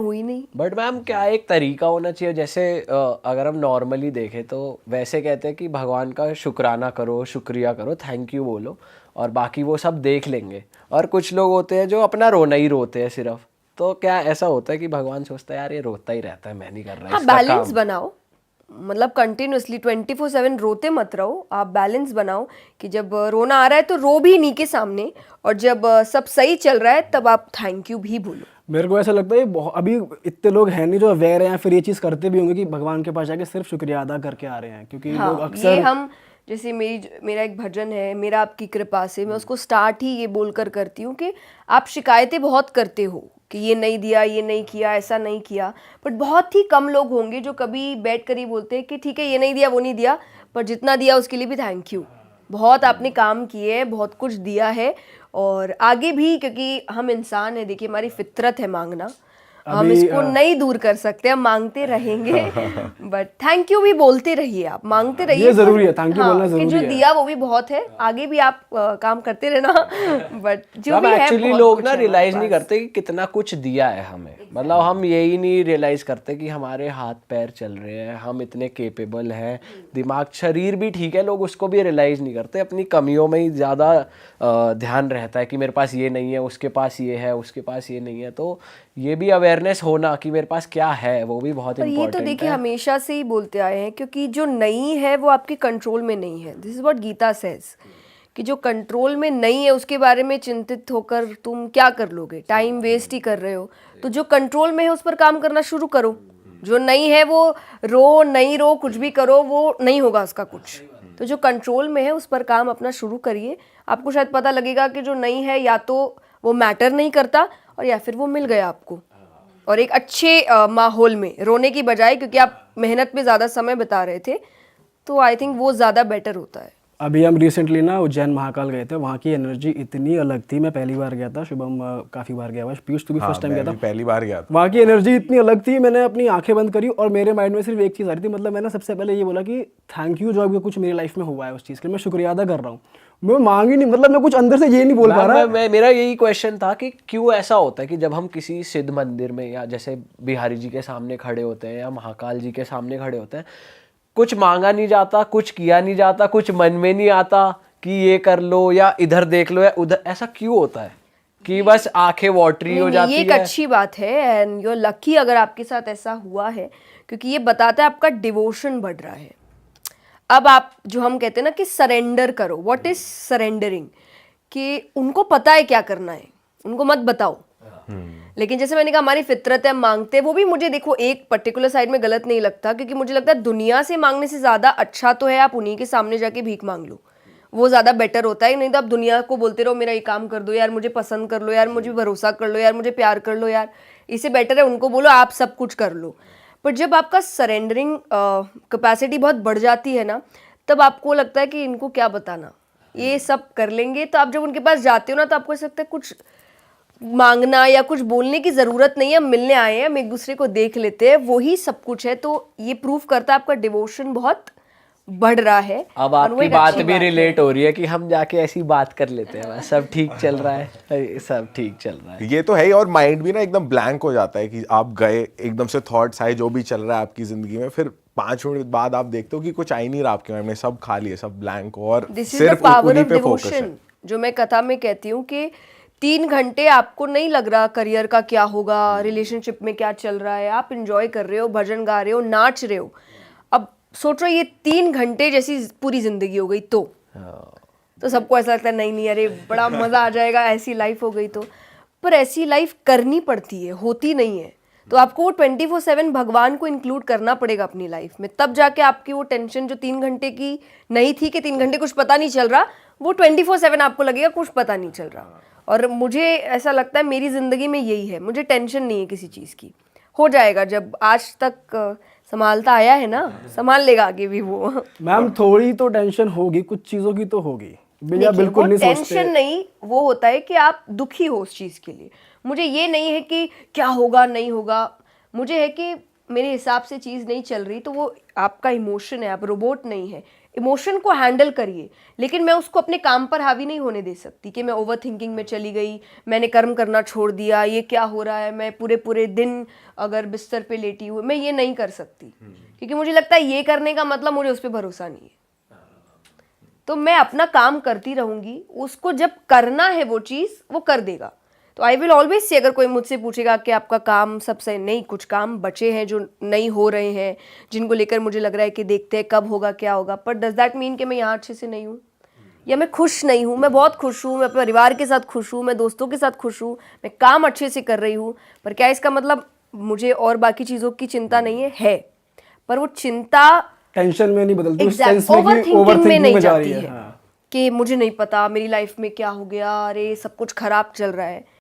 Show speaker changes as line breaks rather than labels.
हुई नहीं।
But ma'am क्या एक तरीका होना चाहिए, जैसे अगर हम नॉर्मली देखें तो वैसे कहते हैं कि भगवान का शुक्राना करो, शुक्रिया करो, थैंक यू बोलो और बाकी वो सब देख लेंगे। और कुछ लोग होते हैं जो अपना रोना ही रोते हैं सिर्फ। तो क्या ऐसा होता है कि भगवान सोचता है यार ये रोता ही रहता है, मैं नहीं कर रहा
हाँ,
इसका
बैलेंस
काम?
बनाओ, मतलब कंटिन्यूअसली 24/7 रोते मत रहो, आप बैलेंस बनाओ कि जब रोना आ रहा है तो रो भी नहीं के सामने, और जब सब सही चल रहा है तब आप थैंक यू भी बोलो।
मेरे को ऐसा लगता है अभी इतने लोग हैं नहीं जो अवेयर हैं या फिर ये चीज़ करते भी होंगे कि भगवान के पास जाके सिर्फ शुक्रिया अदा करके आ रहे हैं, क्योंकि लोग
हाँ,
अक्सर
ये हम जैसे मेरा एक भजन है, मेरा आपकी कृपा से, मैं उसको स्टार्ट ही ये बोलकर करती हूँ कि आप शिकायतें बहुत करते हो कि ये नहीं दिया, ये नहीं किया, ऐसा नहीं किया, बट बहुत ही कम लोग होंगे जो कभी बैठ कर ही बोलते हैं कि ठीक है ये नहीं दिया, वो नहीं दिया, पर जितना दिया उसके लिए भी थैंक यू। बहुत आपने काम किए हैं, बहुत कुछ दिया है, और आगे भी, क्योंकि हम इंसान हैं, देखिए हमारी फितरत है मांगना, हम इसको नहीं दूर कर सकते, हम मांगते रहेंगे। बट थैंक यू भी बोलते रहिए, आप मांगते रहिए,
ये जरूरी है, थैंक यू बोलना
कि
जरूरी
जो
है।
दिया वो भी बहुत है, आगे भी आप काम करते रहना। बट जो
अब
भी है
एक्चुअली
बहुत
लोग
कुछ
ना
है हमारे
रियलाइज नहीं
पास।
करते कि कितना कुछ दिया है हमें। मतलब हम यही नहीं रियलाइज करते कि हमारे हाथ पैर चल रहे हैं, हम इतने केपेबल हैं, दिमाग शरीर भी ठीक है, लोग उसको भी रियलाइज नहीं करते। अपनी कमियों में ही ज़्यादा ध्यान रहता है कि मेरे पास ये नहीं है, उसके पास ये है, उसके पास ये नहीं है। तो ये भी अवेयरनेस होना कि मेरे पास क्या है वो भी बहुत
पर ये तो
इम्पोर्टेंट
देखिए
है।
हमेशा से ही बोलते आए हैं, क्योंकि जो नहीं है वो आपके कंट्रोल में नहीं है। This is what Gita says, कि जो कंट्रोल में नहीं है उसके बारे में चिंतित होकर तुम क्या कर लोगे, टाइम वेस्ट ही कर रहे हो। तो जो कंट्रोल में है उस पर काम करना शुरू करो। जो नहीं है वो रो नहीं रो, कुछ भी करो, वो नहीं होगा उसका कुछ। तो जो कंट्रोल में है उस पर काम अपना शुरू करिए, आपको शायद पता लगेगा कि जो नहीं है या तो वो मैटर नहीं करता, और या फिर वो मिल गया आपको, और एक अच्छे माहौल में, रोने की बजाय, क्योंकि आप मेहनत में ज़्यादा समय बिता रहे थे, तो आई थिंक वो ज़्यादा बेटर होता है।
अभी हम रिसेंटली ना उज्जैन महाकाल गए थे, वहाँ की एनर्जी इतनी अलग थी। मैं पहली बार गया था, शुभम काफ़ी बार गया हुआ, पीयूष तो भी फर्स्ट टाइम गया था।
पहली बार गया था।
वहाँ की एनर्जी इतनी अलग थी, मैंने अपनी आंखें बंद करी और मेरे माइंड में सिर्फ एक चीज़ आ रही थी। मतलब मैंने सबसे पहले ये बोला कि थैंक यू, जो अभी कुछ मेरी लाइफ में हुआ है उस चीज़ के लिए मैं शुक्रिया अदा कर रहा हूँ। मैं मांग ही नहीं, मतलब मैं कुछ अंदर से ये नहीं बोल पा रहा।
मेरा यही क्वेश्चन था कि क्यों ऐसा होता है कि जब हम किसी सिद्ध मंदिर में या जैसे बिहारी जी के सामने खड़े होते हैं या महाकाल जी के सामने खड़े होते हैं, कुछ मांगा नहीं जाता, कुछ किया नहीं जाता, कुछ मन में नहीं आता कि ये कर लो या इधर देख लो या उधर, ऐसा क्यों होता है कि बस आंखें वाटरी हो जाती है?
ये एक अच्छी बात है, एंड यू आर लकी अगर आपके साथ ऐसा हुआ है, क्योंकि ये बताता है आपका डिवोशन बढ़ रहा है। अब आप, जो हम कहते हैं ना कि सरेंडर करो, व्हाट इज सरेंडरिंग, कि उनको पता है क्या करना है, उनको मत बताओ। लेकिन जैसे मैंने कहा हमारी फितरत है, मांगते हैं, वो भी मुझे देखो एक पर्टिकुलर साइड में गलत नहीं लगता, क्योंकि मुझे लगता है दुनिया से मांगने से ज़्यादा अच्छा तो है आप उन्हीं के सामने जाके भीख मांग लो, वो ज़्यादा बेटर होता है। नहीं तो आप दुनिया को बोलते रहो मेरा ये काम कर दो यार, मुझे पसंद कर लो यार, मुझे भरोसा कर लो यार, मुझे प्यार कर लो यार, इससे बेटर है उनको बोलो आप सब कुछ कर लो। पर जब आपका सरेंडरिंग कैपेसिटी बहुत बढ़ जाती है ना, तब आपको लगता है कि इनको क्या बताना, ये सब कर लेंगे। तो आप जब उनके पास जाते हो ना, तो आपको ऐसा लगता है कुछ मांगना या कुछ बोलने की ज़रूरत नहीं है, हम मिलने आए हैं, हम एक दूसरे को देख लेते हैं, वही सब कुछ है। तो ये प्रूफ करता है आपका डिवोशन बहुत बढ़ रहा है।
अब
और वो
आपकी
एक
बात
अच्छी
भी
बात
रिलेट हो रही है कि हम जाके ऐसी बात कर लेते हैं, बस सब ठीक चल रहा है, सब ठीक चल रहा है।
ये तो है ही, और माइंड भी ना एकदम ब्लैंक हो जाता है कि आप गए, एकदम से थॉट्स आए जो भी चल रहा है आपकी जिंदगी में, फिर 5 मिनट बाद आप देखते हो कि कुछ आ ही नहीं रहा आपके माइंड में, सब खाली है, सब ब्लैंक, और सिर्फ उन्हीं पे फोकस है।
जो मैं कथा में कहती हूँ कि 3 घंटे आपको नहीं लग रहा करियर का क्या होगा, रिलेशनशिप में क्या चल रहा है, आप इंजॉय कर रहे हो, भजन गा रहे हो, नाच रहे हो। अब सोचो ये 3 घंटे जैसी पूरी जिंदगी हो गई तो सबको ऐसा लगता है नहीं नहीं अरे बड़ा मजा आ जाएगा, ऐसी लाइफ हो गई तो। पर ऐसी लाइफ करनी पड़ती है, होती नहीं है। तो आपको वो 24/7 भगवान को इंक्लूड करना पड़ेगा अपनी लाइफ में, तब जाके आपकी वो टेंशन जो 3 घंटे की नहीं थी कि 3 घंटे कुछ पता नहीं चल रहा, वो 24/7 आपको लगेगा कुछ पता नहीं चल रहा। और मुझे ऐसा लगता है मेरी जिंदगी में यही है, मुझे टेंशन नहीं है किसी चीज़ की। हो जाएगा, जब आज तक संभालता आया है ना, संभाल लेगा आगे भी वो।
मैम थोड़ी तो टेंशन होगी, कुछ चीज़ों की तो होगी, भैया बिल्कुल नहीं सोचते।
टेंशन नहीं, वो होता है कि आप दुखी हो उस चीज़ के लिए। मुझे ये नहीं है कि क्या होगा नहीं होगा, मुझे है कि मेरे हिसाब से चीज़ नहीं चल रही, तो वो आपका इमोशन है, आप रोबोट नहीं है। इमोशन को हैंडल करिए, लेकिन मैं उसको अपने काम पर हावी नहीं होने दे सकती कि मैं ओवर थिंकिंग में चली गई, मैंने कर्म करना छोड़ दिया, ये क्या हो रहा है, मैं पूरे पूरे दिन अगर बिस्तर पे लेटी हूँ, मैं ये नहीं कर सकती, क्योंकि मुझे लगता है ये करने का मतलब मुझे उस पर भरोसा नहीं है। तो मैं अपना काम करती रहूंगी, उसको जब करना है वो चीज़ वो कर देगा। तो आई विल ऑलवेज से, अगर कोई मुझसे पूछेगा कि आपका काम सबसे नहीं, कुछ काम बचे हैं जो नहीं हो रहे हैं, जिनको लेकर मुझे लग रहा है कि देखते हैं कब होगा क्या होगा, पर डज दैट मीन कि मैं यहाँ अच्छे से नहीं हूँ या मैं खुश नहीं हूँ? मैं बहुत खुश हूँ, मैं अपने परिवार के साथ खुश हूँ, मैं दोस्तों के साथ खुश हूँ, मैं काम अच्छे से कर रही हूँ, पर क्या इसका मतलब मुझे और बाकी चीज़ों की चिंता नहीं है? पर वो चिंता
टेंशन में नहीं बदलती, उस
एग्जैक्ट
सेंस में कि
ओवरथिंकिंग में नहीं
जा
जाती
रही है।
है
हाँ।
कि मुझे नहीं पता मेरी लाइफ में क्या हो गया, अरे सब कुछ खराब चल रहा है।